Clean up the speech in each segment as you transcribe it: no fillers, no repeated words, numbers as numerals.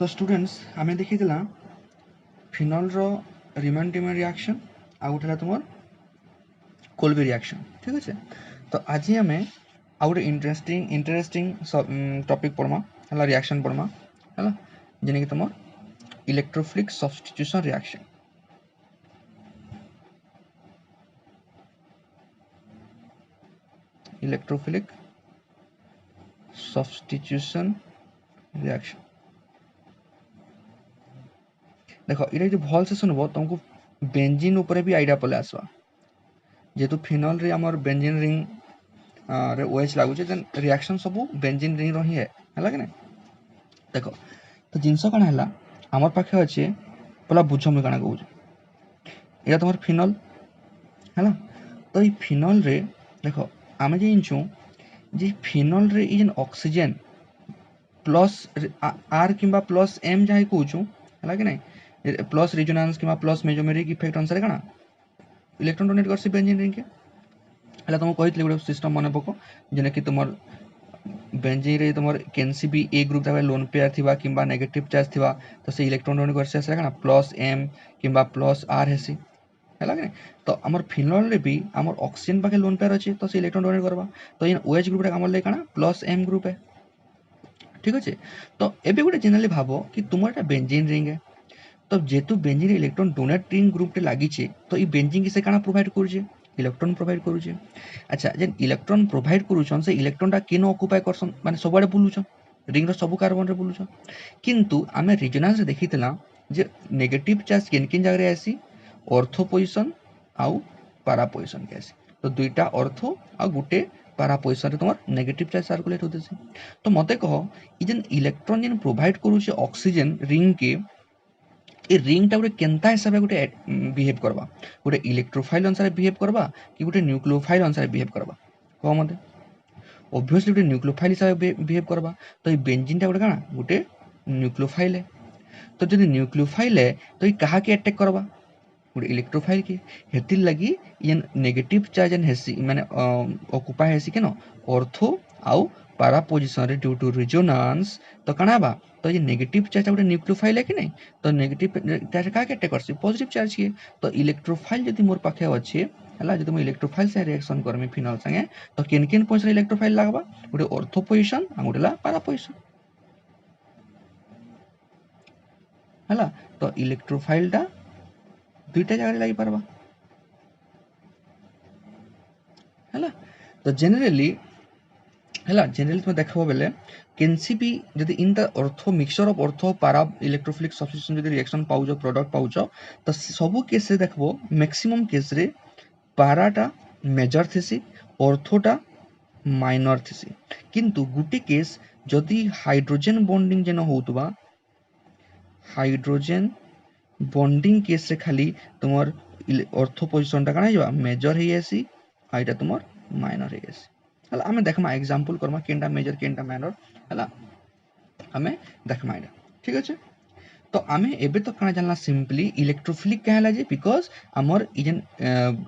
तो स्टूडेंट्स आम देखीला final रिमन Tiemann reaction आउ गोटे तुम कोल्बी रिएक्शन ठीक अच्छे। तो आज आम आउ गोटे इंटरेस्टिंग टॉपिक पढ़मा है रिएक्शन पढ़मा है जेने कि तुम electrophilic substitution reaction. Electrophilic substitution reaction देख ये जो भल से सुनब तुमको बेंजीन उपरे भी आइडिया पले आसवा जेहेतु फिनल रे हमर बेंजीन रिंग रे ओएच लागुचे देन रिएक्शन सब बेंजीन रिंग रो ही है कि ना। देख तो जिनस कण है आमर पाखे अच्छे पहला बुझ मुझे कण कहूँ यहाँ तुम फिनल है तो ये फिनल रे देख आम जानूँ जे फिनल रे ये ऑक्सीजन प्लस आर कि प्लस एम जहाँ कहूँ है कि नहीं प्लस रिजोनेंस कि प्लस मेजोमेरिक इफेक्ट अनुसार कण इलेक्ट्रॉन डोनेट कर बेंजीन रिंग के है तुमको कही गोटे सिस्टम मन पक जेने कि तुम बेंजीन रे तुम कैनसी भी ए ग्रुप था लोन पेयर थी कि नेगेटिव चार्ज थी तो से इलेक्ट्रॉन डोनेट कर कण प्लस एम कि प्लस आर हेसी है कि तो आम फिनल रे भी आम ऑक्सीजन पाखे लोन पेयर अच्छे तो से इलेक्ट्रॉन डोनेट करवा तो ये ओएच ग्रुप आम लगे कण प्लस एम ग्रुप है ठीक अच्छे। तो एबे गोटे जनरली भाव कि तुम एटा बेंजीन रिंग है तो जेहेतु benzene electron donate ring group टे लगी तो ये बेंजीन की से काना प्रोवाइड करुचे इलेक्ट्रॉन प्रोवाइड करुचे। अच्छा जेन इलेक्ट्रॉन प्रोवाइड करुछन से इलेक्ट्रॉन टा केन ऑक्युपाई करसन माने सबआडे बुलुछन रिंग रो सब कार्बन रे बुलुछन किंतु आमे रेजोनेंस रे देखितला जे नेगेटिव चार्ज केन केन जगह रे आसी ऑर्थो पोजीशन आउ पारा पोजीशन के आसी तो दुईटा ऑर्थो आ गुटे पारा पोजीशन रे तुम नेगेटिव चार्ज सर्कुलेट होते से। तो मते कह ई जेन इलेक्ट्रॉन जेन प्रोवाइड करुचे ऑक्सीजन रिंग के ए रिंग टा गोटे केनता हिसाब से गोटे बिहेव करवा गोटे इलेक्ट्रोफाइल अनुसार बिहेव करवा कि गोटे न्यूक्लियोफाइल अनुसार बिहेव करवा कह मते ऑब्वियसली गोटे न्यूक्लियोफाइल हिसाब से बिहेव करवा तो ये बेंजीन टा गोटे काना गोटे न्यूक्लियोफाइल है तो जब न्यूक्लियोफाइल है तो ये कहा के अटैक करवा गोटे इलेक्ट्रोफाइल के हेतिर लगी ये नेगेटिव चार्ज एंड हेसी माने ऑक्युपाई हेसी केन ऑर्थो आउ पारा पोजीशन रे ड्यू टू रेजोनेंस तो कणा बा तो ये नेगेटिव चार्ज गोटे न्यूक्लियोफाइल है कि नहीं तो नेगेटिव चार्ज का अटैक करसी पॉजिटिव चार्ज किए तो इलेक्ट्रोफाइल यदि मोर पाखे अच्छे है जब मुझे इलेक्ट्रोफाइल से रिएक्शन करमी फिनल संगे तो केन केन पोजीशन इलेक्ट्रोफाइल लागबा गोटे ऑर्थो पोजीशन आ गोटे ला पारा पोजीशन है तो इलेक्ट्रोफाइल टा दुईटा जगह लगी पारबा है तो जेनेरली तुम देखो बेले केनसी भी जदि in the ortho mixture of ortho पारा इलेक्ट्रोफिलिक सब्स्टिट्यूशन जदि रिएक्शन पाउछ प्रोडक्ट पाउछ तो सब केस रे देखबो मैक्सिमम केस रे पाराटा मेजर थेसी ऑर्थोटा माइनर थेसी किंतु गुटे केस जदि हाइड्रोजन बॉन्डिंग जेन होतबा हाइड्रोजन बॉन्डिंग केस रे खाली तुमर ऑर्थो पोजीशन टा काना जबा मेजर हे आसी आइटा तुमर माइनर हे आसी हला हमें देखमा एग्जांपल करमा केनटा मेजर केनटा माइनर हला हमें देखमा एटा ठीक अछि। तो आमे एबे तो काना जानला सिंपली इलेक्ट्रोफिलिक कहला जे बिकॉज हमर इजन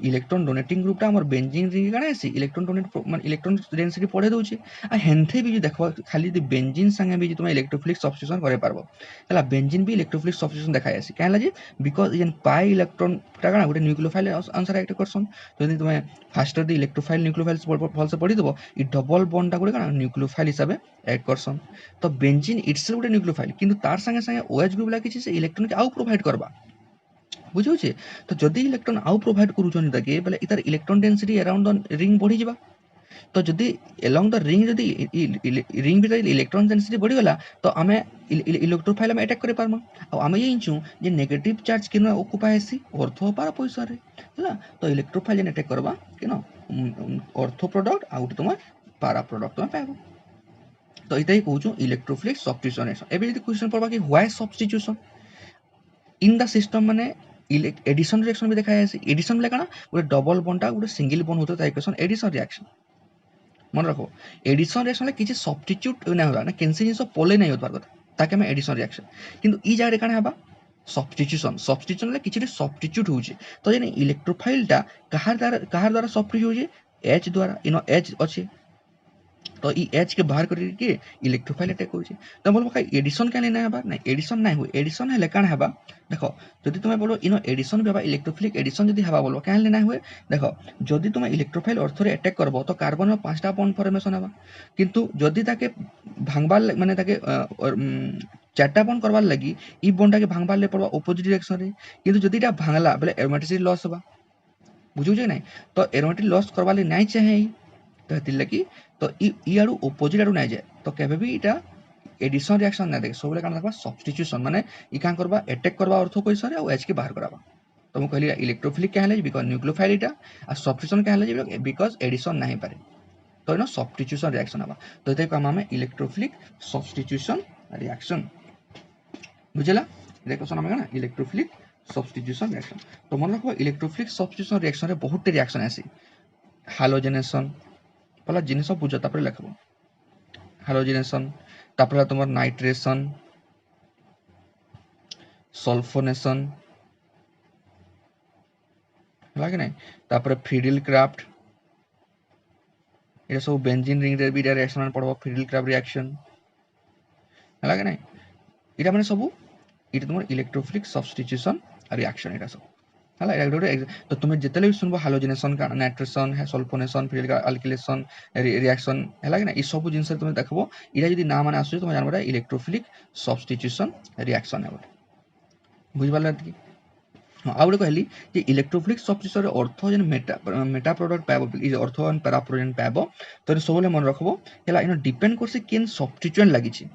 इलेक्ट्रॉन डोनेटिंग ग्रुप टा हमर बेंजीन रिंग काना आसी इलेक्ट्रॉन डोनेट माने इलेक्ट्रॉन डेंसिटी पढे दोछि आ हेंथे भी देखो खाली दि बेंजीन संगे भी तुम इलेक्ट्रोफिलिक सब्स्टिट्यूशन करे पारबो हला बेंजीन भी इलेक्ट्रोफिलिक सब्स्टिट्यूशन देखाय आसी कहला जे बिकॉज इजन पाई इलेक्ट्रॉन टा काना गोटे न्यूक्लियोफाइल आंसर एक्ट करसन जदि तुम फास्टर दि इलेक्ट्रोफाइल न्यूक्लियोफाइल भल से पढी दबो इ डबल बॉन्ड टा गोटे काना न्यूक्लियोफाइल हिसाब एक्ट करसन तो बेंजीन इटसेल्फ गोटे न्यूक्लियोफाइल किंतु तार संगे संगे ओएच ग्रुप किसी से इलेक्ट्रॉन के आउ प्रोवाइड करबा बुझे तो जदि इलेक्ट्रॉन आउ प्रोवाइड करूछन ताके बेले इतार electron density around the ring बढ़ी जिबा तो जदि अलोंग द रिंग जदि रिंग भीतर इलेक्ट्रॉन डेंसिटी बढ़ी गला तो आमे इलेक्ट्रोफाइल में अटैक करे पारमा आ आमे यिंचू जे नेगेटिव चार्ज केन ऑक्युपाई हेसी ऑर्थो पारा पोजीशन रे हला तो इलेक्ट्रोफाइल जेन अटैक करबा केन ऑर्थो प्रोडक्ट आ उठ तुम पारा प्रोडक्ट तुम पाबो तो इतना ही कहूँ इलेक्ट्रोफिलिक सब्स्टिट्यूशन एबे यदि क्वेश्चन पड़वा कि why substitution in the system माने एडिशन रिएक्शन भी देखा जाए एडिशन में काना गोटे डबल बॉन्ड गोटे सिंगल बॉन्ड होता है इक्वेशन एडिशन रिएक्शन मन रखो एडिशन रिएक्शन में किसी सब्स्टिट्यूट नहीं होला ना कैंसी जिंस पले नहीं होतार कथा ताके हम एडिशन रिएक्शन किंतु ई जगह काना हबा सब्स्टिट्यूशन किसी सब्स्टिट्यूट होउची तो जे इलेक्ट्रोफाइल टा कहार द्वारा सब्स्टिट्यूट होउची एच द्वारा इनो एच अछि तो ई एच के बाहर करके इलेक्ट्रोफाइल अटैक होचे तो बोलबो का एडिशन क्या लेना है ना एडिशन ना हो एडिशन हेले काण हेबा देखो जदि तुमे बोलो इनो एडिशन बेबा इलेक्ट्रोफिलिक एडिशन जदि हेबा बोलबो क्या लेना हुए देखो जदि तुमे इलेक्ट्रोफाइल अर्थरे अटैक करबो तो कार्बन में 5टा बॉन्ड फॉर्मेशन हेबा किंतु जदि ताके भांगबार माने ताके 4टा बॉन्ड करबार लगी ई बॉन्ड के भांगबार ले पड़बा ऑपोजिट डायरेक्शन रे किंतु जदि एटा भांगला बोले एरोमेटिसिटी लॉस होबा बुझु जे नै तो एरोमेटिक लॉस करबा ले नै चाहे तो हेतिर लगी तो ई आड़ू ऑपोजिट आड़ू नै जाए तो केबे भी इटा एडिशन रिएक्शन ना देखे सब कान सब्स्टिट्यूशन माने ई कान करबा अटैक करबा अर्थ कोइसन रे आ एच के बाहर कराबा तो मु कहली इलेक्ट्रोफिलिक क्या है बिकॉज न्यूक्लियोफाइल इटा आ सब्स्टिट्यूशन क्या है बिकॉज एडिशन नहीं पारे तो इनो सब्स्टिट्यूशन रिएक्शन हबा तो इते काम हमें इलेक्ट्रोफिलिक सब्स्टिट्यूशन रिएक्शन बुझला इते क्वेश्चन हमें ना इलेक्ट्रोफिलिक सब्स्टिट्यूशन रिएक्शन तो मन रखो इलेक्ट्रोफिलिक सब्स्टिट्यूशन रिएक्शन रे बहुत रिएक्शन आसी हालोजेनेशन पहला जिनिस बुझ तापर लिखबो हालोजेनेशन तापर तुम नाइट्रेशन सल्फोनेशन है कि नहीं तापर फ्रीडिल क्राफ्ट ये सब बेंजीन रिंग रे भी रिएक्शन पड़ो फ्रीडिल क्राफ्ट रिएक्शन है कि नहीं इटा माने सब इटा तुम इलेक्ट्रोफिलिक सब्स्टिट्यूशन रिएक्शन इटा सब हला एटा गोटे तो तुम जितेले भी सुनबो हालोजेनेशन का नाइट्रेशन है सल्फोनेशन फ्रीडिल अल्किलेशन रिएक्शन है कि ना ई सब जिंस तुम देखबो इटा जदी ना माने आसु तुम जानबो इलेक्ट्रोफिलिक सब्स्टिट्यूशन रिएक्शन है बुझ पाला कि हाँ आ गोटे कहली जे इलेक्ट्रोफिलिक सब्स्टिट्यूशन अर्थ जेन मेटा प्रोडक्ट पाइबो इज अर्थ एंड पैरा प्रोडक्ट पाइबो तो सबले मन रखबो हला इनो डिपेंड करसे केन सब्स्टिट्यूएंट लागिछि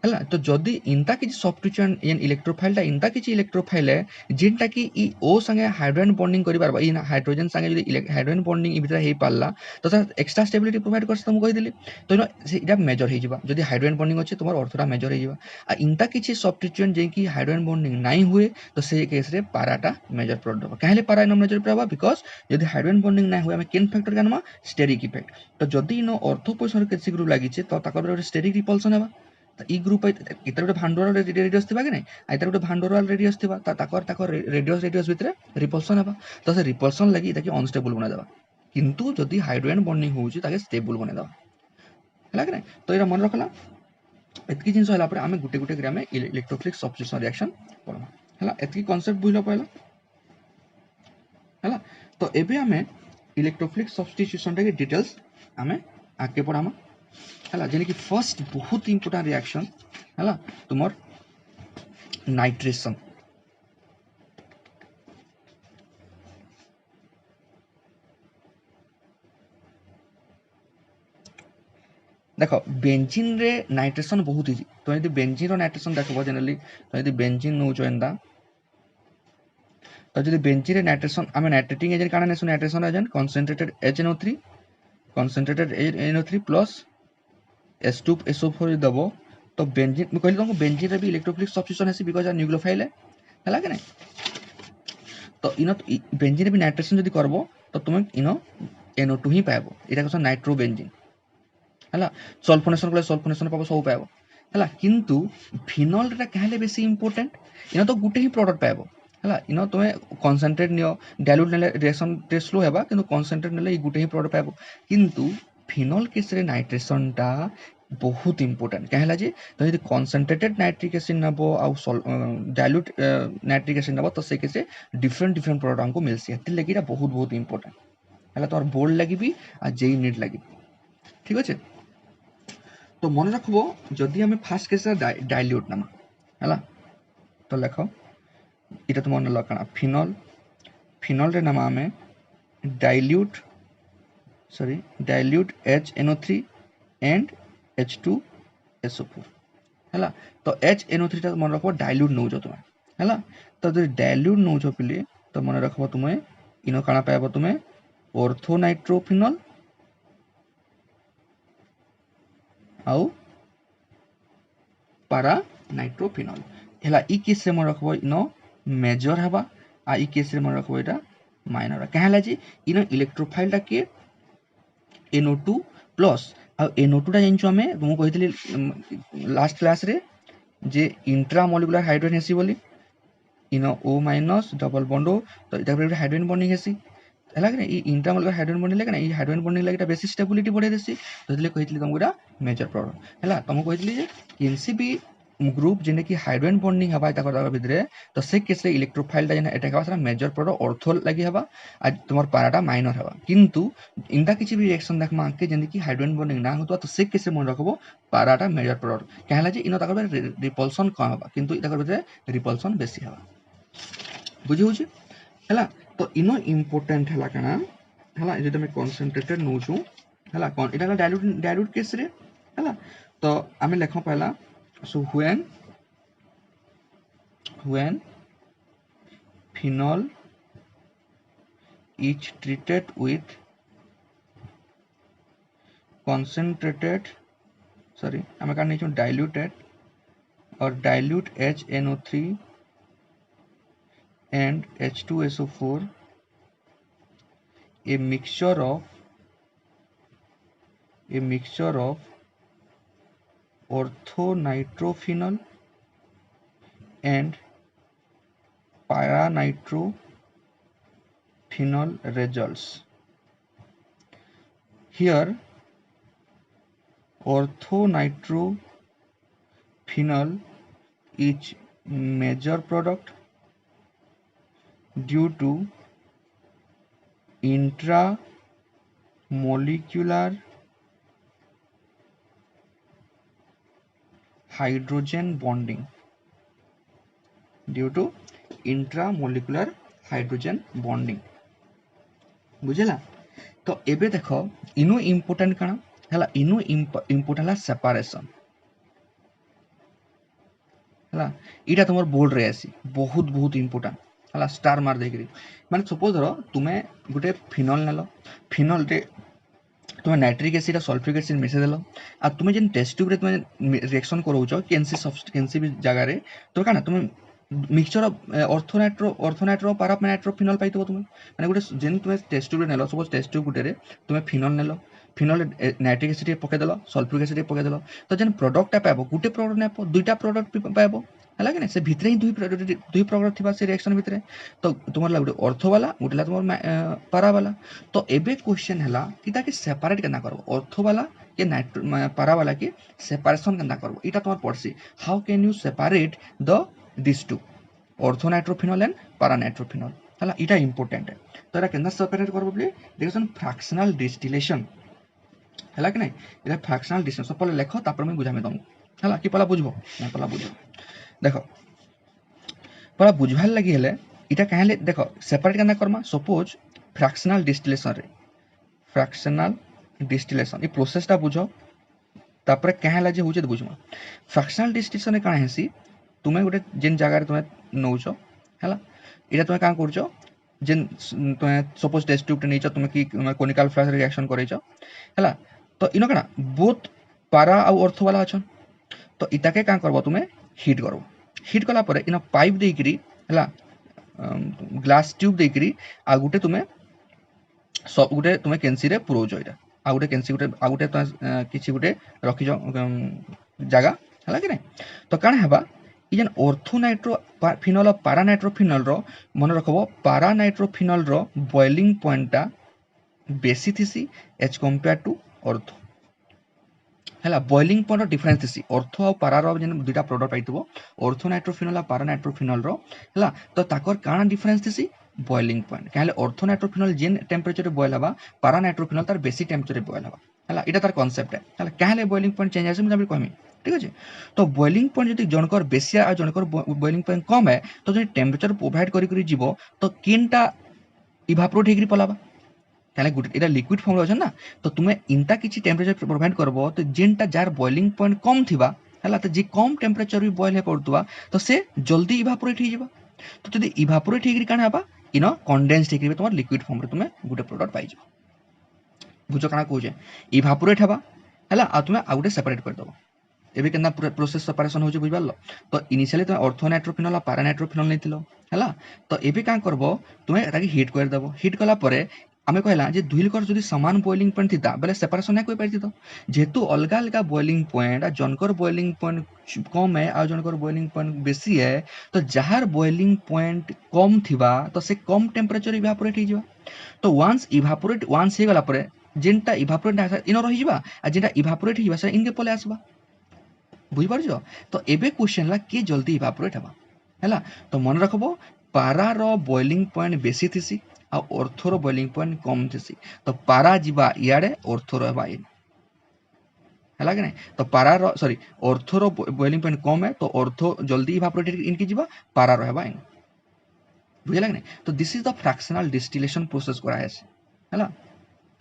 हला तो जदी इनता किछि सब्स्टिट्यूएंट एन इलेक्ट्रोफाइलटा इनता किछि इलेक्ट्रोफाइल है जेनटा कि ई ओ संगे हाइड्रोजन बॉन्डिंग करि पारबा ई हाइड्रोजन संगे जदी हाइड्रोजन बॉन्डिंग ई भितर हे पारला तो एक्स्ट्रा स्टेबिलिटी प्रोवाइड करस तुम कहि दिली तो इनो इटा मेजर हे जिबा जदी हाइड्रोजन बॉन्डिंग अछि तुमर अर्थटा मेजर हे जिबा आ इनता किछि सब्स्टिट्यूएंट जे कि हाइड्रोजन बॉन्डिंग नाही हुए तो से केस रे पाराटा मेजर प्रोडक्ट होबा काहेले पारा इन मेजर प्रोडक्ट होबा बिकॉज जदी हाइड्रोजन बॉन्डिंग नाही हुए हम केन फैक्टर कानमा स्टेरिक इफेक्ट तो जदी इनो ऑर्थो पोजिशन केसी ग्रुप लागिछि तो ताकर स्टेरिक रिपल्सन हेबा ई ग्रुप इतर गोटे भांडोराल रेडियस थिबा कि नै आ इतर गोटे भांडोराल रेडियस थिबा ताकर रेडियस भितर रिपल्सन हेबा तो से रिपल्सन लागि ताकि अनस्टेबल बना देबा किंतु जदी हाइड्रोजन बॉन्डिंग होउछि ताके स्टेबल बना देबा हला कि नै तो एरा मन रखला एतकी जिंस होला पर आमे गुटे गुटे ग्राम इलेक्ट्रोफिलिक सब्स्टिट्यूशन रिएक्शन पढमा हला एतकी कांसेप्ट बुझलो पहला हला तो एबे आमे इलेक्ट्रोफिलिक सब्स्टिट्यूशन के डिटेल्स आमे आके पढामा हला जेने कि फर्स्ट बहुत इंपोर्टेंट रिएक्शन हला तुमर नाइट्रेशन देखो बेंजीन रे नाइट्रेशन बहुत इजी तो यदि बेंजीन रो नाइट्रेशन देखबो जनरली तो यदि बेंजीन नो जोंदा तो यदि बेंजीन रे नाइट्रेशन आमे नाइट्रेटिंग एजेंट काना NESO nitration agent concentrated HNO3 concentrated NO3 plus H2SO4 दबो तो बेंजीन मैं कहली तुमको बेंजीन रे भी इलेक्ट्रोफिलिक सब्स्टिट्यूशन है बिकॉज़ न्यूक्लियोफाइल है हला कि नहीं तो इनो बेंजीन रे भी नाइट्रेशन जदी करबो तो तुम इनो NO2 ही पाबो एटा कहसन नाइट्रो बेंजीन हला सल्फोनेशन कले सल्फोनेशन पाबो सब पाबो हला किंतु फिनोल रे कहले बेसी इंपोर्टेंट इनो तो गुटे ही प्रोडक्ट पाबो हला इनो तुमे कंसंट्रेट नियो डाइल्यूट नेले रिएक्शन टे स्लो हेबा किंतु कंसंट्रेट नेले ई गुटे ही प्रोडक्ट पाबो किंतु फिनोल केस रे नाइट्रेशन टा बहुत इंपोर्टेंट कहला जे तो यदि कंसंट्रेटेड नाइट्रिक एसिड नबो आ डाइल्यूट नाइट्रिक एसिड नबो तो से केस डिफरेंट प्रोडक्ट हमको मिलसी एति लगिरा बहुत बहुत इंपोर्टेंट हला तोर बोर्ड लागि भी आ जेई नीट लागि ठीक अछि तो मन रखबो जदि हमें फास्ट केस डाइल्यूट नामा हला तो लेखो इटा तो मन लकना फिनोल फिनोल रे नामा हमें डाइल्यूट HNO3 एंड H2SO4 हला तो HNO3 ता मन रखबो डाइल्यूट नौ जो तुमे हला तो जदि डाइल्यूट नौ जो पिले तो मन रखबो तुमे इनो काना पाबो तुमे ऑर्थो नाइट्रोफिनोल आउ पारा नाइट्रोफिनोल हला ई केस रे मन रखबो इनो मेजर हबा आ ई केस रे मन रखबो एटा माइनर कहला जी इनो इलेक्ट्रोफाइल टा के NO2 प्लस आ NO2 टा जानछु हमें तुम कहितली लास्ट क्लास रे जे इंट्रा मॉलिक्यूलर हाइड्रोजन हेसी बोली इनो O- डबल बॉन्ड तो इटा हाइड्रोजन बॉन्डिंग हेसी है कि नहीं इंट्रामोलिकुलर हाइड्रोजन बॉन्डिंग लगे ना ये हाइड्रोजन बॉन्डिंग लगे बेसी स्टेबिलिटी बढ़ाई देसी तो इसलिए कही तुमको एटा मेजर प्रोडक्ट है तुमको कही जे केनसी भी ग्रुप जेने कि हाइड्रोजन बॉन्डिंग हवा ताकर भितरे तो से केस रे इलेक्ट्रोफाइल जेने अटैक हवा सेटा मेजर प्रोडक्ट ऑर्थो लागि हवा आ तुमर पाराटा माइनर हवा किंतु इंदा किछि भी रिएक्शन देखमा आके जेने कि हाइड्रोजन बॉन्डिंग ना होतो तो से केस रे मन रखबो पाराटा मेजर प्रोडक्ट कहला जे इनो ताकर रिपल्सन कम हवा किंतु ताकर भितरे रिपल्सन बेसी हवा बुझी होछि हैला तो इनो इंपोर्टेंट हैला कना हैला जे तमे कंसंट्रेटेड नोछु हैला कोन एटा डाइल्यूट केस रे हैला तो आमे लेखो पहला so when phenol is treated with concentrated sorry आमे का नहीं diluted or dilute HNO3 and H2SO4 a mixture of orthonitrophenol and paranitrophenol results. Here orthonitrophenol is major product due to intramolecular hydrogen bonding बुझेला तो एबे देखो इनो important कना हला इनो important हला सेपरेशन हला इटा तुमर बोर्ड रे आसी बहुत इम्पोर्टेंट हला स्टार मार देकरी माने सपोज धरो तुमे गुटे फिनोल नेलो फिनोल रे तुम नाइट्रिक एसिड और सल्फ्यूरिक एसिड मिसे देलो आ तुम जेन टेस्ट ट्यूब रे तुम रिएक्शन करोच केनसी भी जगह रे तो काना तुम मिक्सचर ऑफ ऑर्थोनाइट्रो पारानाइट्रोफिनॉल पाइतो तुम माने गुटे जेन तुम टेस्ट ट्यूब रे नेलो सपोज टेस्ट ट्यूब गुटे रे तुम फिनोल नेलो फिनोल नाइट्रिक एसिड पके देलो सल्फ्यूरिक एसिड पके देलो तो जेन प्रोडक्ट पाबो गुटे प्रोडक्ट ने दुईटा प्रोडक्ट पाबो है कि से भितर ही दुई प्रोडक्ट थी से रिएक्शन भितर तो तुम गोटे ऑर्थो वाला गोटे तुम पारा वाला तो एबे क्वेश्चन है कि ताकि सेपरेट केना करबो ऑर्थो वाला के पारा वाला के सेपरेशन केना करबो इटा तुम पड़सी how can you separate the this two ortho nitrophenol and para nitrophenol हला इटा इंपोर्टेंट है तो एटा केना सेपरेट करबो बोले देखसन फ्रैक्शनल डिस्टिलेशन हला कि नहीं इटा फ्रैक्शनल डिस्टिलेशन पहले लेखो तापर मैं बुझामे तुमको हला कि पहला बुझबो ना पहला बुझबो देखो पहला बुझवार लगी हेले इटा कहले देखो सेपरेट करना करमा सपोज फ्रैक्शनल डिस्टिलेशन ये प्रोसेसटा बुझो तापर कहला जे होचे बुझमा फ्रैक्शनल डिस्टिलेशन रे काहे हेसी तुमे गोटे जेन जगह रे तुमे नौचो हला इटा तुमे का करचो जेन तुमे सपोज टेस्ट ट्यूब टे नैचो तुमे की कोनिकल फ्लैश रिएक्शन करैचो हला तो इनो कना बोथ पारा आ ऑर्थो वाला अछन तो इटा के का करबो तुमे हिट करो हिट कला परे इन पाइप देकरी हला ग्लास ट्यूब देकरी आ गुटे तुमे सब गुटे तुमे केंसी रे पुरोजो इटा आ गुटे केंसी गुटे आ गुटे किछि गुटे रखिजो जगह हला कि नै तो काना हेबा इ जन ऑर्थोनाइट्रो फिनॉल और पारानाइट्रोफिनॉल रो मन रखबो पारानाइट्रोफिनॉल रो बॉइलिंग पॉइंटटा बेसी थिसी एज कंपेयर टू ऑर्थो हला बॉइलिंग पॉइंट डिफरेंस थी ऑर्थो और पारा रो जेन दुटा प्रोडक्ट पाइतबो ऑर्थोनाइट्रोफिनॉल और पारानाइट्रोफिनॉल रो हला तो ताकर काना डिफरेंस थी बॉइलिंग पॉइंट कहले ऑर्थोनाइट्रोफिनॉल जेन टेंपरेचर रे बॉयल हवा पारानाइट्रोफिनॉल तार बेसी टेंपरेचर रे बॉयल हवा हला इटा तार कांसेप्ट है हला कहले बॉइलिंग पॉइंट चेंज आसे मुझे कहमी ठीक अछि तो बॉइलिंग पॉइंट जदि जनकर बेसी आ जनकर बॉइलिंग पॉइंट कम है तो जे टेंपरेचर प्रोवाइड करी जीवो तो केनटा इवापोरेट हेकरी पलाबा कहले गुड एटा लिक्विड फॉर्म रे अछि ना तो तुमे इनता किछि टेंपरेचर प्रोवाइड करबो तो जेनटा जार बॉइलिंग पॉइंट कम थिबा हला तो जे कम टेंपरेचर भी बॉयल हे पड़तुवा तो से जल्दी इवापोरेट ही जीवा तो जदि इवापोरेट हेकरी काना हबा इनो कंडेंस्ड हेकरी तुम लिक्विड फॉर्म रे तुमे गुटे प्रोडक्ट पाइ जो बुझो काना कहूजे इवापोरेट हबा हला आ तुमे आ गुटे सेपरेट कर दबो एबे केना प्रोसेस सेपरेशन होजे बुझबालो तो इनिशियली तुमे ऑर्थोनाइट्रोफिनॉल और पारानाइट्रोफिनॉल नेथिलो हला तो एबे का करबो तुमे ताकि हिट कर दबो हिट कला परे आमे कहला जे दुइलकर जदि समान बॉइलिंग पॉइंट थिता बेले सेपरेशन ना कोइ पाइति तो जेतु अलगा अलगा बॉइलिंग पॉइंट आ जनकर बॉइलिंग पॉइंट कम है आ जनकर बॉइलिंग पॉइंट बेसी है तो जहार बॉइलिंग पॉइंट कम थिबा तो से कम टेंपरेचर इवापोरेट हो जिवा तो वांस हे गला परे जेनटा इभापोरेट आसा इनो रही जिबा आ जेनटा इभापोरेट हिबा से इनके पले आसबा बुझी पारछो। तो एबे क्वेश्चन ला के जल्दी इभापोरेट हबा हैला। तो मन रखबो पारा रो बॉइलिंग पॉइंट बेसी थिसी आ ऑर्थो रो बॉइलिंग पॉइंट कम थिसी। तो पारा जिबा इयाडे ऑर्थो रो हबा है कि नहीं। तो पारा सॉरी ऑर्थो रो बॉइलिंग पॉइंट कम है तो ऑर्थो जल्दी इवापोरेटेड इनकी जीवा पारा रहबा इन बुझला कि नहीं। तो this is the fractional distillation process करा है हैला।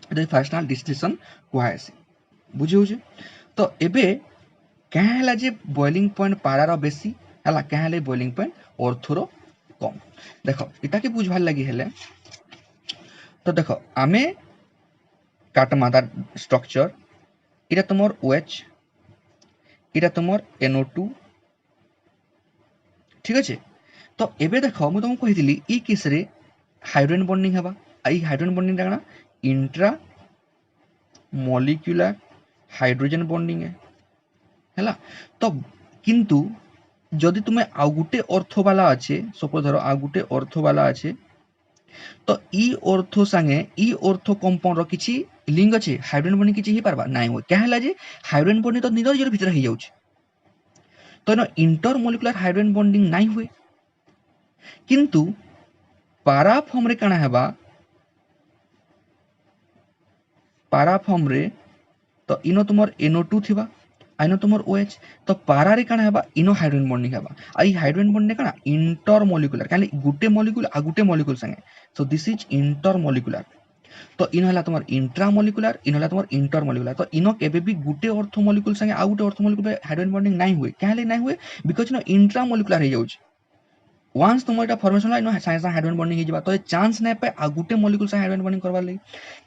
तो फ्रैक्शनल डिस्टिलेशन कुहा है बुझी होजे। तो एबे क्या है जे बॉइलिंग पॉइंट पारा रो बेसी हैला क्या है बॉइलिंग पॉइंट ऑर्थो रो कम। देखो इटा के बुझवार लगी हेले तो देखो आमे काटमा तार स्ट्रक्चर इटा तुमर OH इटा तुमर NO2 ठीक अच्छे। तो एबे देखो मु तुमको कही ई केस रे हाइड्रोजन बॉन्डिंग हबा आई हाइड्रोजन बॉन्डिंग काना इंट्रा मॉलिक्यूलर हाइड्रोजन बॉन्डिंग है तो किंतु जदि तुम्हें आउ गुटे ऑर्थो वाला अच्छे सपोज धरो आउ गुटे ऑर्थो वाला अच्छे तो ई ऑर्थो संगे ई ऑर्थो कंपाउंड रो किछि लिंक अच्छे हाइड्रोजन बॉन्डिंग किछि ही पारबा नाइ हो क्या हैला जे हाइड्रोजन बॉन्डिंग तो निजर निजर भीतर ही जाउछ तो no intermolecular hydrogen bonding नाइ हुए किंतु पारा फॉर्म रे काना हेबा पारा फॉर्म रे तो इनो तुमर NO2 थिबा आइनो तुमर OH तो पारा रे काना हेबा इनो हाइड्रोजन बॉन्डिंग हेबा आई हाइड्रोजन बॉन्डिंग काना इंटर मॉलिक्यूलर काली गुटे मॉलिक्यूल आ गुटे मॉलिक्यूल संगे so this is inter molecular. तो इन हला तुमर इंट्रा मॉलिक्यूलर इन हला तुमर इंटर मॉलिक्यूलर। तो इनो केबे भी गुटे ऑर्थो मॉलिक्यूल संगे आ गुटे ऑर्थो मॉलिक्यूल हाइड्रोजन बॉन्डिंग नाही हुए काहे ले नाही हुए बिकॉज़ नो इंट्रा मॉलिक्यूलर हे जाउछ वंस तुम एटा फॉर्मेशन ला इनो साइंस हाइड्रोजन बॉन्डिंग हिजबा तो चांस नै पे आ गुटे मॉलिक्यूल से हाइड्रोजन बॉन्डिंग करबा लगी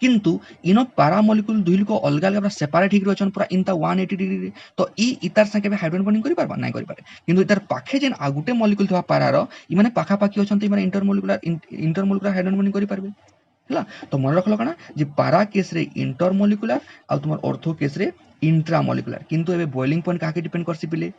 किंतु इनो पारा मॉलिक्यूल दुइल को अलग अलग पूरा सेपरेट हिक रहछन पूरा इन ता 180 डिग्री तो ई इतार संगे हाइड्रोजन बॉन्डिंग करि पारबा नै करि पारे किंतु इतार पाखे जेन आ गुटे मॉलिक्यूल थवा पारा रो इ माने पाखा पाखी होछन त माने इंटरमॉलिक्यूलर हाइड्रोजन बॉन्डिंग करि पारबे हला। तो मन रखलो काना जे पारा केस रे इंटरमॉलिक्यूलर आ तुमर ऑर्थो केस रे इंट्रामॉलिक्यूलर किंतु एबे बॉइलिंग पॉइंट काके डिपेंड करसी पिले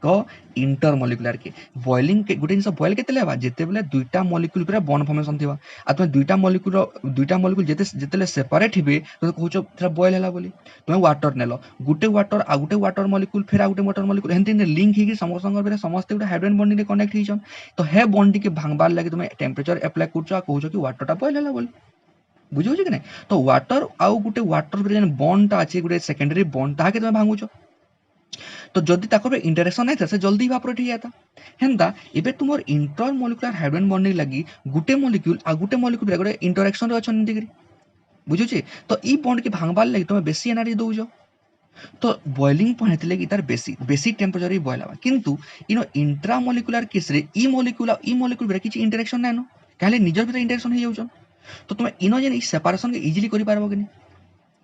क इंटरमॉलिक्यूलर के बॉइलिंग के गुटे जिंस बॉइल केते लेबा जेते बेले दुईटा मॉलिक्यूल पूरा बॉन्ड फॉर्मेशन थिबा आ तुम दुईटा मॉलिक्यूल जेते सेपरेट हिबे तो कहउछो थरा बॉइल हला बोली तुम वाटर नेलो गुटे वाटर आ गुटे वाटर मॉलिक्यूल फेर आ गुटे वाटर मॉलिक्यूल हेंते ने लिंक हिकी समस्त बेले समस्त गुटे हाइड्रोजन बॉन्डिंग रे कनेक्ट हिछन तो हे बॉन्डिंग के भांगबार लागि तुम टेंपरेचर अप्लाई करछो आ कहउछो कि वाटरटा बॉइल हला बोली बुझियो कि नै। तो वाटर आउ गुटे वाटर रे जेन बॉन्ड ता अछि गुटे सेकेंडरी बॉन्ड ताके तुम भांगुछो तो जदि ताको इंटरेक्शन नहीं था से जल्दी इवापोरेट हो जाता हेंदा एबे तुमर इंटर मॉलिक्यूलर हाइड्रोजन बॉन्डिंग लगी गुटे मॉलिक्यूल आ गुटे मॉलिक्यूल गुटे इंटरेक्शन रे अछन डिग्री बुझुची तो ई बॉन्ड के भांगबार लगी तुम बेसी एनर्जी दउजो तो बॉइलिंग पॉइंट लगी तार बेसी बेसी टेंपरेचर रे बॉइल हवा किंतु इनो इंट्रा मॉलिक्यूलर केस रे ई मॉलिक्यूल रे किछि इंटरेक्शन नाइनो काले निजर भीतर इंटरेक्शन हो जाउछन तो तुम इनो जेन ई सेपरेशन के इजीली करि पारबो कि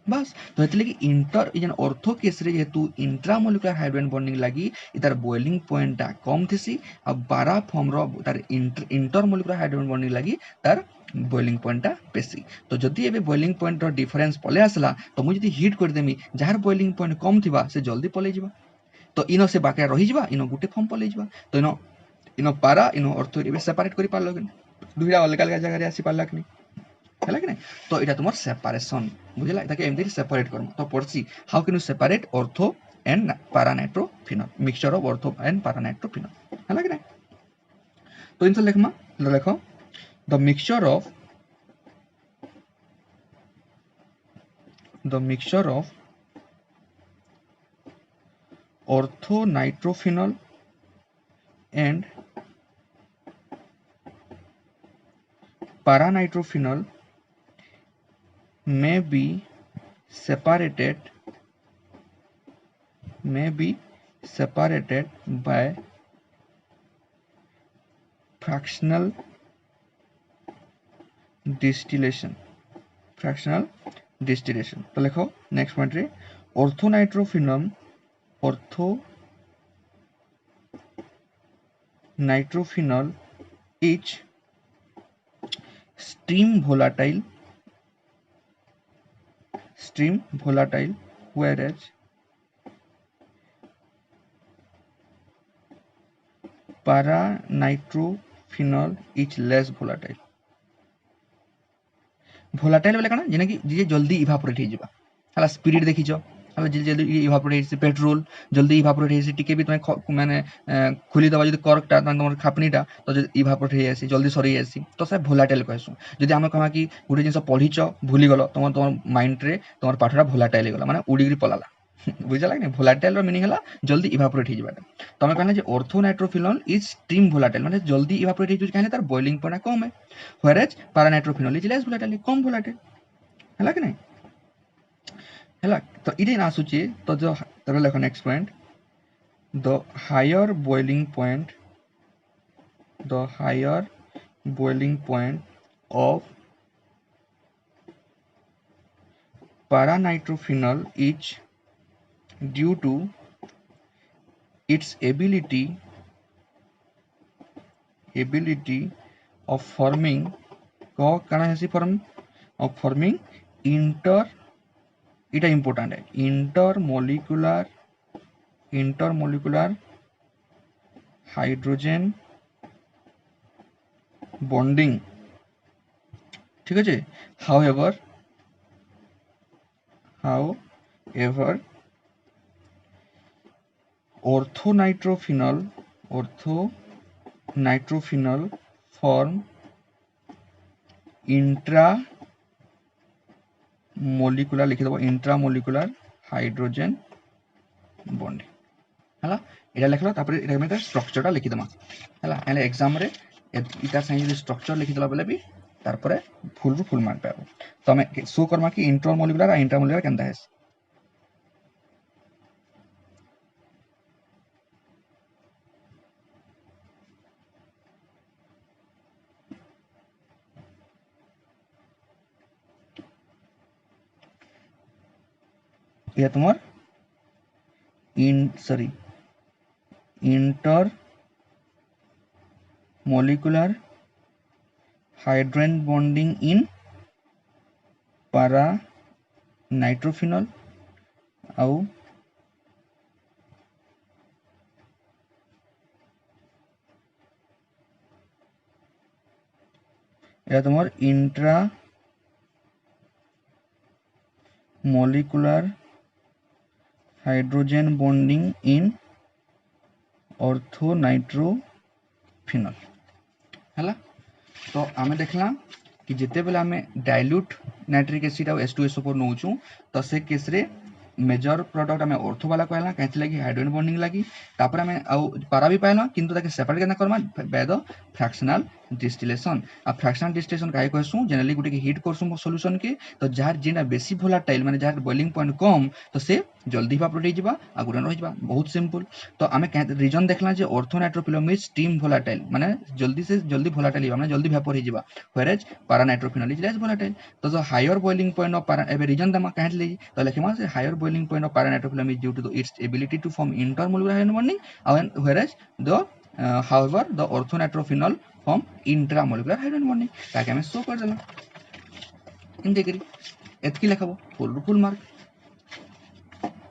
बस तो हेतले कि इंटर इजन ऑर्थो केस रे जेतु इंट्रा मॉलिक्यूलर हाइड्रोजन बॉन्डिंग लगी इतार बॉइलिंग पॉइंट टा कम थिसी आ बारा फॉर्म रो तार इंटर मॉलिक्यूलर हाइड्रोजन बॉन्डिंग लगी तार बॉइलिंग पॉइंट टा बेसी। तो जदि एबे बॉइलिंग पॉइंट रो डिफरेंस पले आसला तो मु जदि हीट कर देमी जहार बॉइलिंग पॉइंट कम थिबा से जल्दी पले जिबा तो इनो से बाकी रही जिबा इनो गुटे फॉर्म पले जिबा तो इनो इनो पारा इनो ऑर्थो एबे सेपरेट करि पारलो कि दुइरा अलग अलग जगह रे आसी पारला कि है कि नहीं। तो इटा तुम सेपरेशन बुझला इटाके एमती सेपरेट करम तो पड़सी how can you separate ortho and para nitrophenol mixture of ortho and para nitrophenol है कि नहीं। तो इनसे लिखमा लिखो the mixture of ortho nitrophenol and para nitrophenol may be separated by fractional distillation तो लिखो नेक्स्ट पॉइंट रे ortho nitrophenol is stream volatile whereas paranitrophenol is less volatile volatile बेले काना जेना कि जे जल्दी इवापोरेट हो जिबा हला स्पिरिट देखिछ हला जे जल्दी इवापोरेट हे पेट्रोल जल्दी इवापोरेट हे टिके भी तुम माने खुली दबा जदी कर्कटा तमर खापनीटा तो इवापोरेट हे आसी जल्दी सरी आसी तो से भोलाटाइल कहसु जदी हम कहा कि गुटे जिंस पढिछ भूली गलो तुम माइंड रे तुम पाठटा भोलाटाइल गला माने उडीगिरी पलाला बुझला कि भोलाटाइल रो मीनिंग हला जल्दी इवापोरेट हो जिबाटा तमे कहला जे ऑर्थोनाइट्रोफिनॉल इज स्टीम भोलाटाइल माने जल्दी इवापोरेट हो कहले तार बॉइलिंग पॉइंट कम है whereas para nitrophenol is less volatile कम भोलाटाइल हला कि नहीं हला तो इदे ना आसुची तो जो तबे लेखो next point the higher boiling point of paranitrophenol is due to its ability of forming এটা important है intermolecular hydrogen bonding ठीक है however orthonitrophenol form intramolecular लिखि दबो intramolecular hydrogen bonding हला एटा लिखलो तापर एटा में स्ट्रक्चरटा लिखि दमा हला एले एग्जाम रे इटा साइन स्ट्रक्चर लिखि दला बेले भी तार परे फुल मार्क पाबो तो हमें शो करमा कि इंट्रामोलिकुलर आ इंट्रामोलिकुलर केनता है ये तुम्हार intermolecular hydrogen bonding in paranitrophenol ଆଉ এটা তোমার intramolecular hydrogen bonding in orthonitrophenol हला तो आमे देखला कि जिते बेले आमे डाइल्यूट नाइट्रिक एसिड और H2SO4 नौचू तो से केस रे मेजर प्रोडक्ट आमे ऑर्थो वाला कहला कैथि लागि हाइड्रोजन बॉन्डिंग लागि तापर आमे आ पारा भी पाइला किंतु ताके सेपरेट केना करमा बाय द फ्रैक्शनल डिस्टिलेशन आ फ्रैक्शनल डिस्टिलेशन काहे कहसु जनरली गुटे के हीट करसु सॉल्यूशन के तो जार जेना बेसी वोलेटाइल माने जार बॉइलिंग पॉइंट कम तो से जल्दी इवापोरेट हो जिबा आ गुटे रहि जिबा बहुत सिंपल तो आमे रीजन देखला जे ऑर्थोनाइट्रोफिनॉल इज स्टीम वोलेटाइल माने जल्दी से जल्दी वोलेटाइल माने जल्दी वेपर हो जिबा व्हेरेज paranitrophenol is less volatile तो जो हायर बॉइलिंग पॉइंट ऑफ एबे रीजन दमा कहत ले तो लिखमा से higher boiling point of paranitrophenol is due to its ability to form intermolecular hydrogen bonding and whereas the however the orthonitrophenol form intramolecular hydrogen bonding ताकि हमें शो कर देला इन देखरी एतकी लिखबो फुल मार्क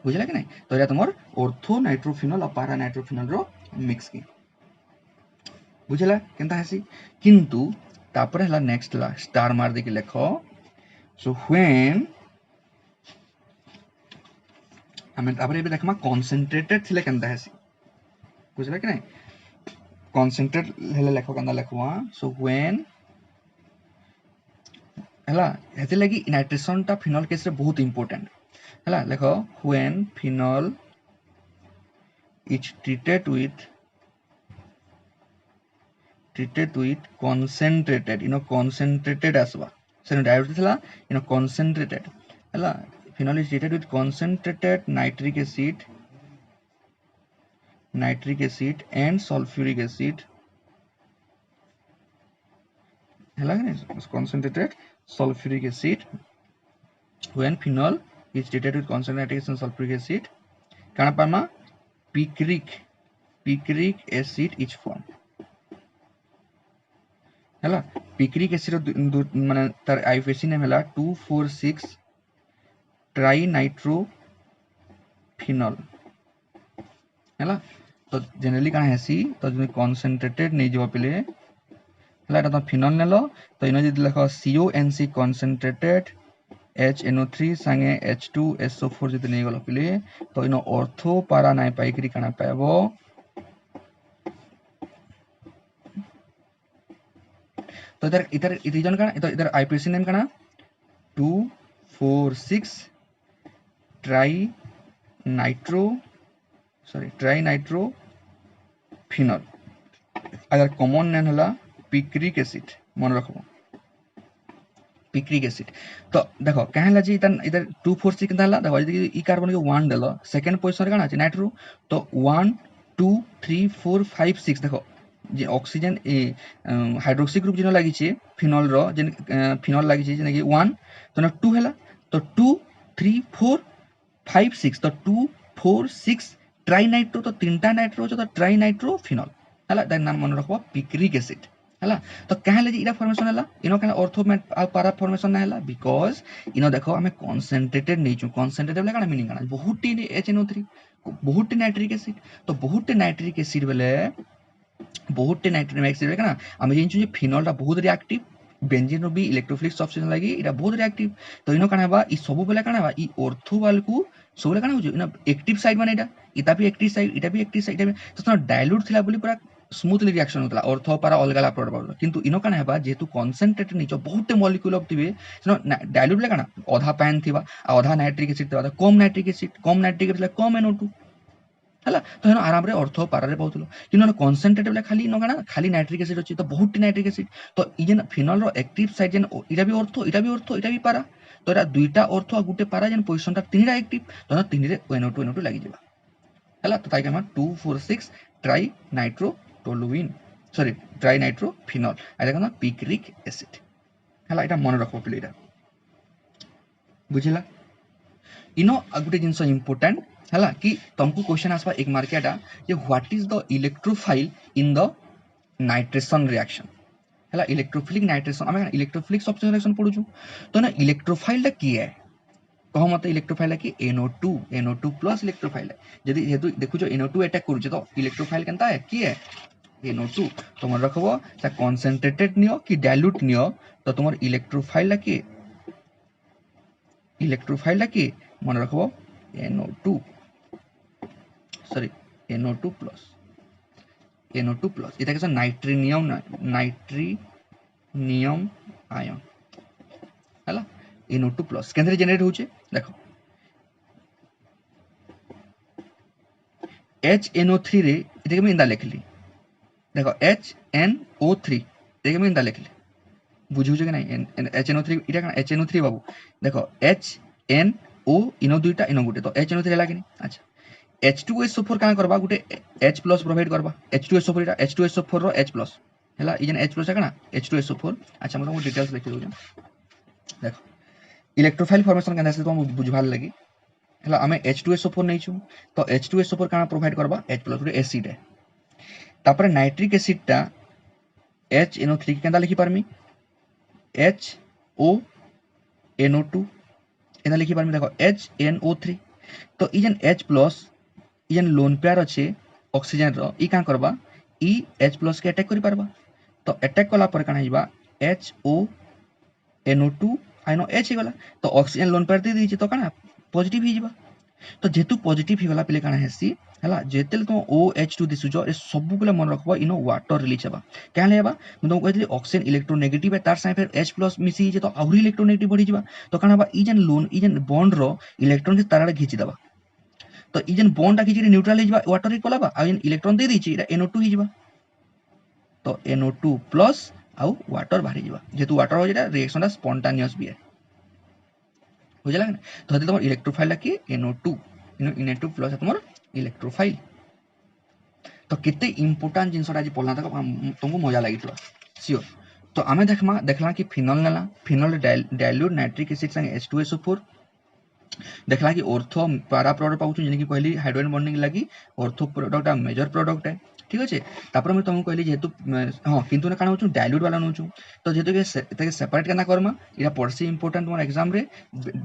बुझला कि नहीं तो एटा तुमर orthonitrophenol और paranitrophenol रो मिक्स की बुझला केनता हेसी किंतु तापर हला नेक्स्ट ला स्टार मार देके लिखो सो व्हेन हमें तापर एबे देखमा कंसंट्रेटेड थिले केनता हेसी बुझला कि नहीं कंसंट्रेट हेले लिखो केनता लिखवा सो व्हेन हला हेते लागि नाइट्रेशन ता फिनोल केस रे बहुत इंपोर्टेंट हला लिखो when phenol is treated with concentrated concentrated aswa so direct थला concentrated हला phenol is treated with concentrated nitric acid and sulfuric acid हला concentrated sulfuric acid when phenol is treated with concentrated nitric acid and sulfuric acid काना पामा picric acid is formed हला picric acid माने तार IUAC name हला 2,4,6 trinitrophenol हला तो generally काना हेसी तो जे कंसंट्रेटेड नै जवा पले हला एटा तो फिनल नेलो तो इनो जदि लेख CONC कॉन्सेंट्रेटेड HNO3 संगे H2SO4 जदि नै गलो पिले तो इनो ऑर्थो पारा नाइ पाई करी काना पाबो तो इधर रीजन का इधर आईपीसी नेम का 2,4,6 ट्राई नाइट्रो फिनल अगर कॉमन नेम हला पिक्रिक एसिड मन रखबो पिक्रिक एसिड तो देखो कहला जी इधर 2,4,6 केनता हला देखो यदि ई कार्बन के 1 देलो सेकंड पोजीशन रे काना अछि नाइट्रो तो 1 2 3 4 5 6 देखो जे ऑक्सीजन हाइड्रोक्सी ग्रुप जिन लगी छे फिनल रो जे फिनल लगी छे जे 1 तो 2 हला तो 2 3 4 5 6 तो 2 4 6 ट्राई नाइट्रो तो तीनटा नाइट्रो तो ट्राई नाइट्रो फिनल हला द नाम मन रखबो पिक्रिक एसिड हला तो कहले जे इरा फॉर्मेशन हला इनो काना ऑर्थोमेट आ पारा फॉर्मेशन ना हला बिकॉज़ इनो देखो हमें कंसंट्रेटेड नै छु कंसंट्रेटेड काना मीनिंग काना बहुत टी HNO3 बहुत टी नाइट्रिक एसिड तो बहुत टी नाइट्रिक एसिड बेले बहुत टी नाइट्रिक एसिड बेले काना हम जेन छु जे फिनल ता बहुत रिएक्टिव बेंजीन रो भी इलेक्ट्रोफिलिक सब्सटेंस लागी इरा बहुत रिएक्टिव तो इनो काना बा ई सब बेले काना बा ई ऑर्थो वाल को सब बेले काना हो इनो एक्टिव साइड माने इटा इटा भी एक्टिव साइड इटा भी एक्टिव साइड तो डाइल्यूट थिला बोली पूरा स्मूथली रिएक्शन होतला ऑर्थो पारा अलग अलग प्रोडक्ट बाबू किंतु इनो काना हेबा जेतु कंसंट्रेटेड निचो बहुत मॉलिक्यूल ऑफ थिबे सनो डाइल्यूट ले काना आधा पैन थिबा आ आधा नाइट्रिक एसिड थिबा कम नाइट्रिक एसिड कम NO2 हला तो हेनो आराम रे ऑर्थो पारा रे पाउतलो किनो कंसंट्रेटेड ले खाली इनो काना खाली नाइट्रिक एसिड अछि तो बहुत नाइट्रिक एसिड तो इजन फिनल रो एक्टिव साइड जेन इटा भी पारा तो एरा दुईटा ऑर्थो आ गुटे पारा जेन पोजीशन ता तीनटा एक्टिव तो तीन रे NO2 लागि जेबा हला तो ताई के हम 2,4,6 trinitrotoluene sorry trinitrophenol आ देखो ना पिक्रिक एसिड हला एटा मन रखो प्ले एटा बुझिला इनो गुटे जिंस इंपोर्टेंट हला कि तुमको क्वेश्चन आसबा एक Marketa J what is the electrophile in the nitration reaction हला इलेक्ट्रोफिलिक नाइट्रेशन हम इलेक्ट्रोफिलिक सब्सटेंस रिएक्शन पढु तो ना इलेक्ट्रोफाइल की है कहो मत इलेक्ट्रोफाइल है कि NO2 प्लस इलेक्ट्रोफाइल है यदि जेतु देखु जो NO2 अटैक करू तो इलेक्ट्रोफाइल केनता है की है NO2 तो मन रखबो से कंसंट्रेटेड नियो कि डाइल्यूट नियो तो तुमर इलेक्ट्रोफाइल की मन रखबो NO2 प्लस इटा के नाइट्रिनियम आयन हला NO2 प्लस केंद्र जनरेट होचे देखो HNO3 रे इटा के इंदा लिखली देखो HNO3 देखे मैं इंदा लिखली बुझू जे नहीं HNO3 इटा का HNO3 बाबू देखो HNO इनो दुईटा इनो गुटे तो HNO3 लागिनी अच्छा H2SO4 का करबा गुटे H+ प्रोवाइड करबा H2SO4 इटा H2SO4 रो H+ हला इजन H+ है ना H2SO4 अच्छा मतलब मैं डिटेल्स लिख दूं देखो इलेक्ट्रोफाइल फॉर्मेशन केना से तो हम बुझवाल लगी हला हमें H2SO4 नै छु तो H2SO4 का प्रोवाइड करबा H+ गुटे एसिड है तापर नाइट्रिक एसिड ता HNO3 केंदा लिखि परमी HONO2 एना लिखि परमी देखो HNO3 तो इजन H+ इजन लोन पेयर अच्छे ऑक्सीजन रो ई का करबा ई H+ के अटैक करि परबा तो अटैक कला पर काना हिबा HONO2 आइनो H गला तो ऑक्सीजन लोन पेयर दे दी तो काना पॉजिटिव ही जिबा तो जेतु पॉजिटिव ही गला पले काना हेसी हला जेतेल तो OH2 दिसु जो ए सब गुला मन रखबा इनो वाटर रिलीज हेबा कहले हेबा म तो कहली ऑक्सीजन इलेक्ट्रोनेगेटिव है तार साइ फिर H+ मिसी जे तो आउरी इलेक्ट्रोनेगेटिव बढ़ी जिबा तो काना बा इजन लोन इजन बॉन्ड रो इलेक्ट्रॉन के ताराडा घिची दबा तो इजन बॉन्ड ता घिची न्यूट्रल ही जिबा वाटर ही कोलाबा आ इजन इलेक्ट्रॉन दे दिछि इटा NO2 ही जिबा तो NO2 प्लस आउ वाटर बाहरी जिबा जेतु वाटर हो जेटा रिएक्शन स्पॉन्टेनियस भी है बुझला ना तो हते तमर इलेक्ट्रोफाइल की NO2 NO2 प्लस तमर इलेक्ट्रोफाइल तो कितने इंपोर्टेंट जिनसटा आज पढ़ना तक तुमको मजा लगी सियोर तो आमे देखला कि फिनल डाइल्यूट नाइट्रिक एसिड संगे H2SO4 देखला कि ऑर्थो पारा प्रोडक्ट पाउछु जेने कि कहली हाइड्रोजन बॉन्डिंग लगी ऑर्थो प्रोडक्ट आ मेजर प्रोडक्ट है ठीक अच्छे तापर मुझे तुमको कहली जेहेतु हाँ किंतु ना काण हो डाइल्यूट वाला नौ तो जेहेतु सेपरेट केना करमा इरा पड़सी इंपोर्टेंट मोर एग्जाम रे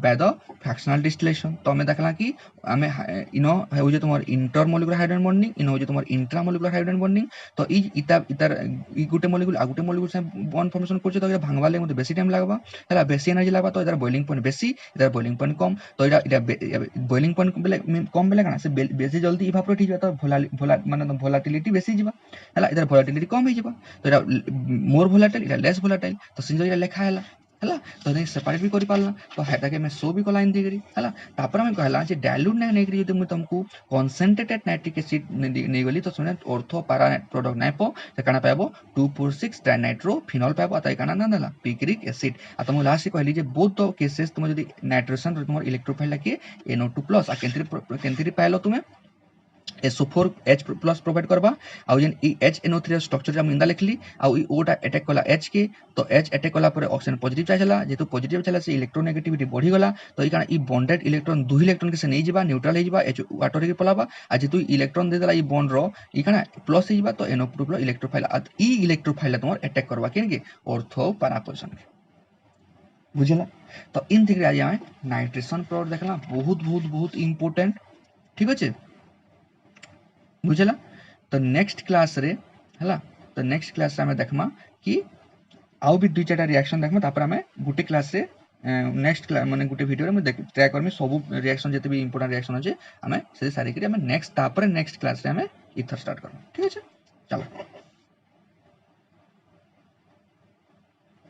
बाय द फ्रैक्शनल डिस्टिलेशन तो हमें देखला कि आमे इनो हो जे तुमर इंटर मॉलिक्यूलर हाइड्रोजन बॉन्डिंग इनो हो जे तुमर इंट्रा मॉलिक्यूलर हाइड्रोजन बॉन्डिंग तो ई इतार ई गुटे मॉलिक्यूल आ गुटे मॉलिक्यूल से बॉन्ड फॉर्मेशन करछे तो इरा भांगवा ले मते बेसी टाइम लागबा हला बेसी एनर्जी लागबा तो इधर बॉइलिंग पॉइंट बेसी इधर बॉइलिंग पॉइंट कम तो इरा बॉइलिंग पॉइंट बेले कम बेले काना से बेसी जल्दी इवापोरेट हो जाता तो माने वोलाटिलिटी बेसी जीवा हला इधर वोलाटिलिटी कम हो जीवा तो इरा मोर वोलाटाइल इरा लेस वोलाटाइल तो सिंजो इरा लेखा हैला हला तो नहीं सेपरेट भी करि पारला तो हेता के मैं शो भी कला इन दिगरी हला तापर हम कहला जे डाइल्यूट नै नै करी जदि मु तुमको कंसंट्रेटेड नाइट्रिक एसिड नै गली तो सुने ऑर्थो पारा प्रोडक्ट नै पो से काना पाबो 2,4,6 ट्राइनाइट्रो फिनोल पाबो अतै काना ना देला पिक्रिक एसिड आ तुम लास्ट कहली जे बोथ द केसेस तुम जदि नाइट्रेशन रे तुम इलेक्ट्रोफाइल लाके NO2+ आ केंथरी पाइलो तुमे SO4 H प्लस प्रोवाइड करबा आउ जेन ई HNO3 स्ट्रक्चर जे हम इंदा लिखली आउ ई O टा अटैक कला H के तो H अटैक कला पर ऑक्सीजन पॉजिटिव चाहला जेतु पॉजिटिव चाहला से इलेक्ट्रोनेगेटिविटी बढ़ी गला तो ई कारण ई बॉन्डेड इलेक्ट्रॉन दुही इलेक्ट्रॉन के से नै जिबा न्यूट्रल हे जिबा H वाटर के पलाबा आ जेतु इलेक्ट्रॉन दे देला ई बॉन्ड रो ई कारण प्लस हे जिबा तो NO2 इलेक्ट्रोफाइल आ ई इलेक्ट्रोफाइल तुम अटैक करबा केन के ऑर्थो पैरा पोजीशन के बुझला तो इन थिक आज हमें नाइट्रेशन प्रोडक्ट देखला बहुत बहुत बहुत इंपोर्टेंट ठीक अछि बुझला तो नेक्स्ट क्लास रे हला तो नेक्स्ट क्लास रे हमें देखमा कि आउ भी दुई चारटा रिएक्शन देखमा तापर हमें गुटे क्लास रे नेक्स्ट क्लास माने गुटे वीडियो रे मैं ट्राई करमी सब रिएक्शन जते भी इंपोर्टेंट रिएक्शन अछि हमें से सारी के हमें नेक्स्ट तापर नेक्स्ट क्लास रे हमें इथर स्टार्ट करम ठीक अछि चलो।